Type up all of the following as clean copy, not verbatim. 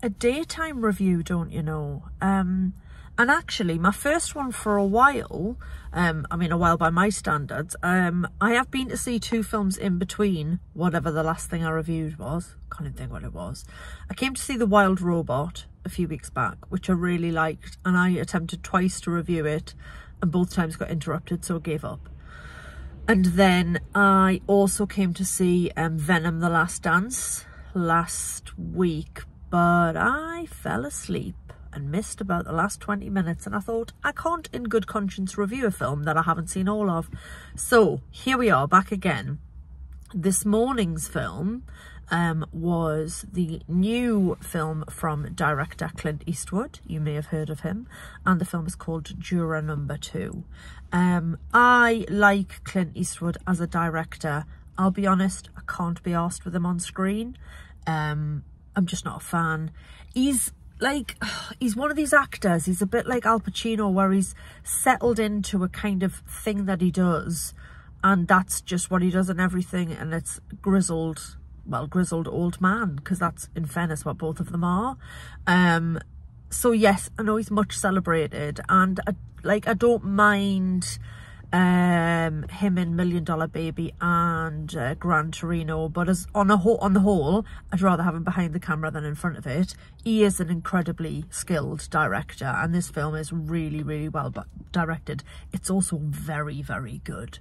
a daytime review, don't you know? And actually, my first one for a while, I mean a while by my standards, I have been to see 2 films in between whatever the last thing I reviewed was. Can't even think what it was. I came to see The Wild Robot a few weeks back, which I really liked, and I attempted twice to review it, and both times got interrupted, so I gave up. And then I also came to see Venom: The Last Dance last week, but I fell asleep and missed about the last 20 minutes, and I thought, I can't in good conscience review a film that I haven't seen all of. So here we are back again. This morning's film was the new film from director Clint Eastwood. You may have heard of him, and the film is called Juror number 2. I like Clint Eastwood as a director. I'll be honest, I can't be arsed with him on screen. I'm just not a fan. He's one of these actors, he's a bit like Al Pacino, where he's settled into a kind of thing that he does, and that's just what he does in everything, and it's grizzled old man, because that's in fairness what both of them are. So yes, I know he's much celebrated, and I don't mind him in $1 Million Baby and Gran Torino, but as on the whole, I'd rather have him behind the camera than in front of it. He is an incredibly skilled director, and this film is really, really well directed. It's also very, very good,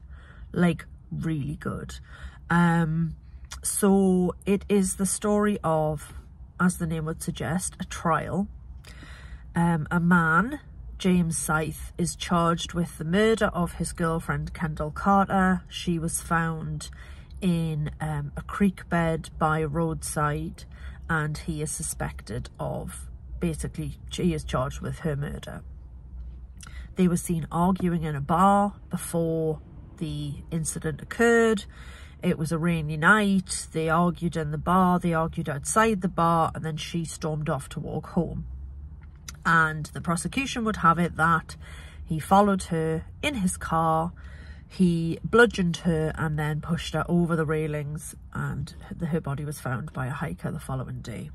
like really good. So it is the story of, as the name would suggest, a trial. A man, James Scythe, is charged with the murder of his girlfriend Kendall Carter. She was found in a creek bed by a roadside, and he is suspected of, basically, he is charged with her murder. They were seen arguing in a bar before the incident occurred. It was a rainy night. They argued in the bar, they argued outside the bar, and then she stormed off to walk home. And the prosecution would have it that he followed her in his car, he bludgeoned her and then pushed her over the railings, and her body was found by a hiker the following day.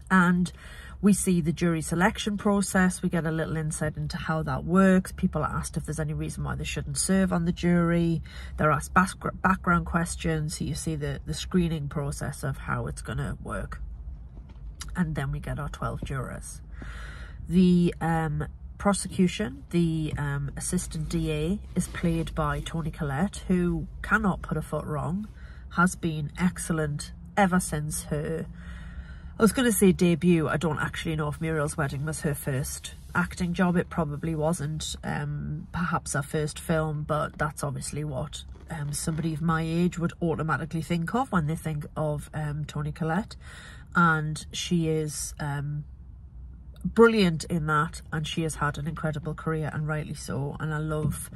And we see the jury selection process. We get a little insight into how that works. People are asked if there's any reason why they shouldn't serve on the jury. They're asked background questions, so you see the screening process of how it's going to work. And then we get our 12 jurors. The prosecution, the assistant DA, is played by Toni Collette, who cannot put a foot wrong, has been excellent ever since her, I was going to say debut. I don't actually know if Muriel's Wedding was her first acting job. It probably wasn't. Perhaps her first film, but that's obviously what somebody of my age would automatically think of when they think of Toni Collette. And she is brilliant in that, and she has had an incredible career, and rightly so. And I love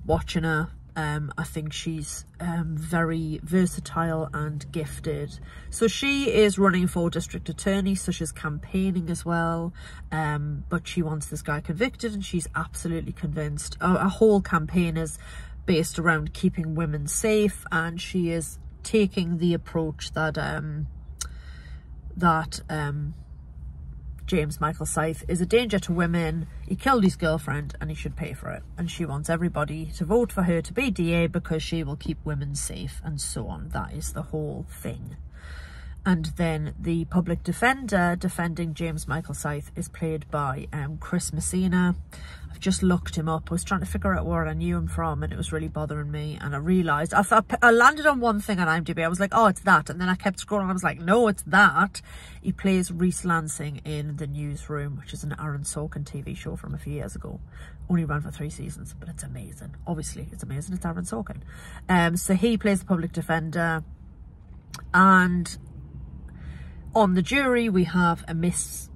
watching her. I think she's very versatile and gifted. So she is running for district attorney, so she's campaigning as well, but she wants this guy convicted, and she's absolutely convinced. Her whole campaign is based around keeping women safe, and she is taking the approach that James Michael Scythe is a danger to women. He killed his girlfriend and he should pay for it, and she wants everybody to vote for her to be DA because she will keep women safe, and so on. That is the whole thing. And then the public defender defending James Michael Scythe is played by Chris Messina. I've just looked him up. I was trying to figure out where I knew him from, and it was really bothering me, and I realised I landed on one thing on IMDb. I was like, oh, it's that, and then I kept scrolling and I was like, no, it's that. He plays Reese Lansing in The Newsroom, which is an Aaron Sorkin TV show from a few years ago. Only ran for 3 seasons, but it's amazing. Obviously it's amazing, it's Aaron Sorkin. So he plays the public defender, and on the jury we have a mix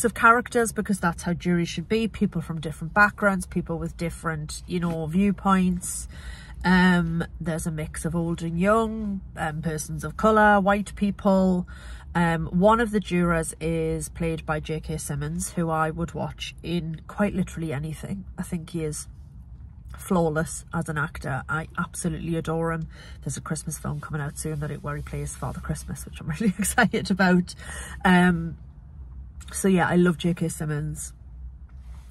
of characters, because that's how juries should be. People from different backgrounds, people with different, viewpoints. There's a mix of old and young, persons of colour, white people. One of the jurors is played by J.K. Simmons, who I would watch in quite literally anything. I think he is flawless as an actor. I absolutely adore him. There's a Christmas film coming out soon where he plays Father Christmas, which I'm really excited about. So yeah, I love J.K. Simmons.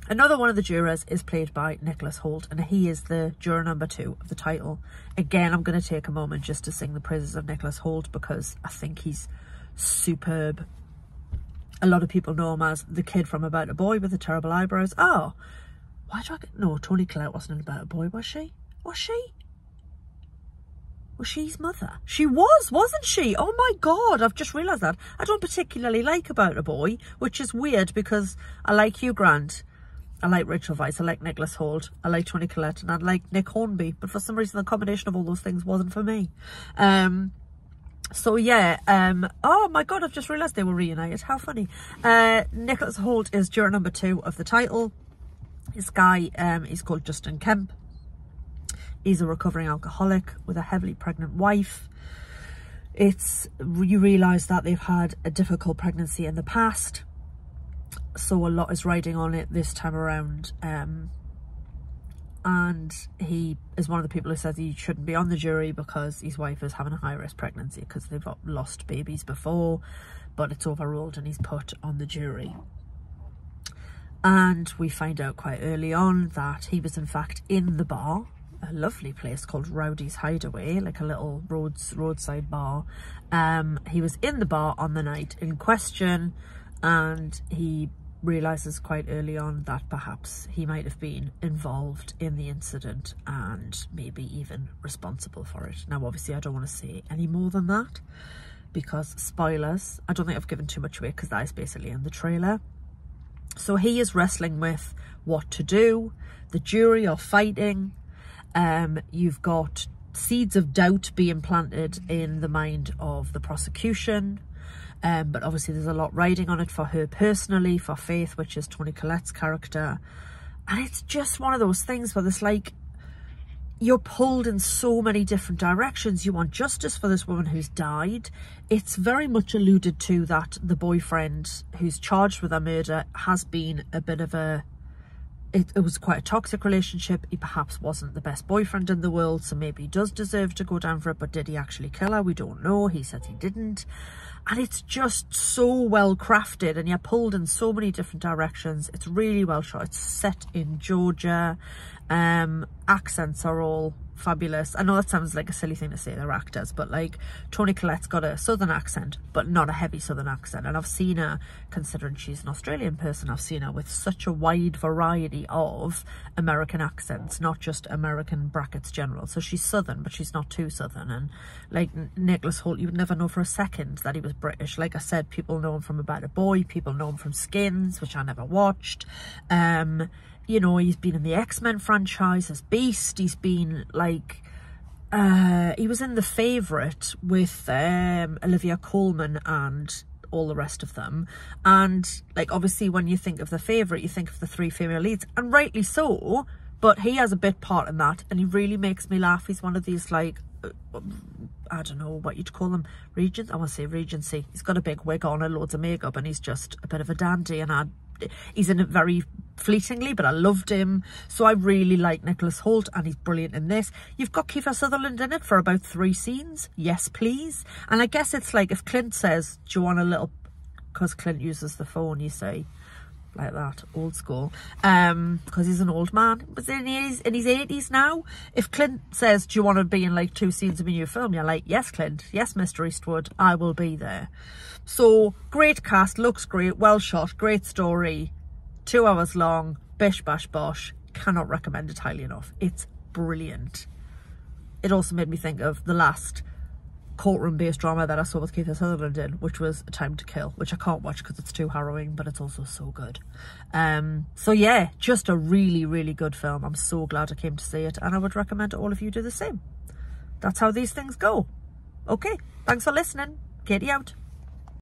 Another one of the jurors is played by Nicholas Hoult, and he is the juror number 2 of the title. Again, I'm going to take a moment just to sing the praises of Nicholas Hoult because I think he's superb. A lot of people know him as the kid from About a Boy with the terrible eyebrows. Oh, why do I get... No, Toni Collette wasn't in About a Boy, was she? Was she? Was she his mother? She was, wasn't she? Oh my God, I've just realised that. I don't particularly like About a Boy, which is weird because I like Hugh Grant. I like Rachel Weisz, I like Nicholas Hoult, I like Toni Collette, and I like Nick Hornby. But for some reason, the combination of all those things wasn't for me. So yeah, oh my God, I've just realised they were reunited. How funny. Nicholas Hoult is juror number 2 of the title. This guy, he's called Justin Kemp. He's a recovering alcoholic with a heavily pregnant wife. You realise that they've had a difficult pregnancy in the past. So a lot is riding on it this time around. And he is one of the people who says he shouldn't be on the jury because his wife is having a high-risk pregnancy because they've lost babies before, but it's overruled and he's put on the jury. And we find out quite early on that he was in fact in the bar, a lovely place called Rowdy's Hideaway, like a little roadside bar. He was in the bar on the night in question, and he realises quite early on that perhaps he might have been involved in the incident and maybe even responsible for it. Now obviously I don't want to say any more than that because spoilers. I don't think I've given too much away because that is basically in the trailer. So he is wrestling with what to do. The jury are fighting. You've got seeds of doubt being planted in the mind of the prosecution. But obviously there's a lot riding on it for her personally, for Faith, which is Toni Collette's character. And it's just one of those things where it's like, you're pulled in so many different directions. You want justice for this woman who's died. It's very much alluded to that the boyfriend who's charged with her murder has been a bit of a... It was quite a toxic relationship. He perhaps wasn't the best boyfriend in the world, so maybe he does deserve to go down for it. But did he actually kill her? We don't know. He said he didn't. And it's just so well crafted and you're pulled in so many different directions. It's really well shot. It's set in Georgia. Accents are all fabulous. I know that sounds like a silly thing to say, they're actors, but like Toni Collette's got a southern accent, but not a heavy southern accent. And I've seen her, considering she's an Australian person, I've seen her with such a wide variety of American accents, not just American brackets general. So she's southern, but she's not too southern. And like Nicholas Hoult, you would never know for a second that he was British. Like I said, people know him from About a Boy, people know him from Skins, which I never watched. You know, he's been in the X-Men franchise as Beast. He's been like, he was in The Favourite with Olivia Colman and all the rest of them. And like, obviously when you think of The Favourite, you think of the 3 female leads, and rightly so, but he has a bit part in that and he really makes me laugh. He's one of these like, I don't know what you'd call him, Regents? I want to say Regency. He's got a big wig on and loads of makeup and he's just a bit of a dandy, and he's in it very fleetingly, but I loved him. So I really like Nicholas Hoult and he's brilliant in this. You've got Kiefer Sutherland in it for about 3 scenes. Yes, please. And I guess it's like if Clint says, do you want a little... Because Clint uses the phone, you say, like that, old school. Because he's an old man. But in his 80s now. If Clint says, do you want to be in like 2 scenes of a new film? You're like, yes, Clint. Yes, Mr. Eastwood. I will be there. So, great cast, looks great, well shot, great story, 2 hours long, bish bash bosh. Cannot recommend it highly enough. It's brilliant. It also made me think of the last courtroom-based drama that I saw with Kiefer Sutherland in, which was A Time to Kill, which I can't watch because it's too harrowing, but it's also so good. So yeah, just a really, really good film. I'm so glad I came to see it, and I would recommend all of you do the same. That's how these things go. Okay, thanks for listening. Katie out.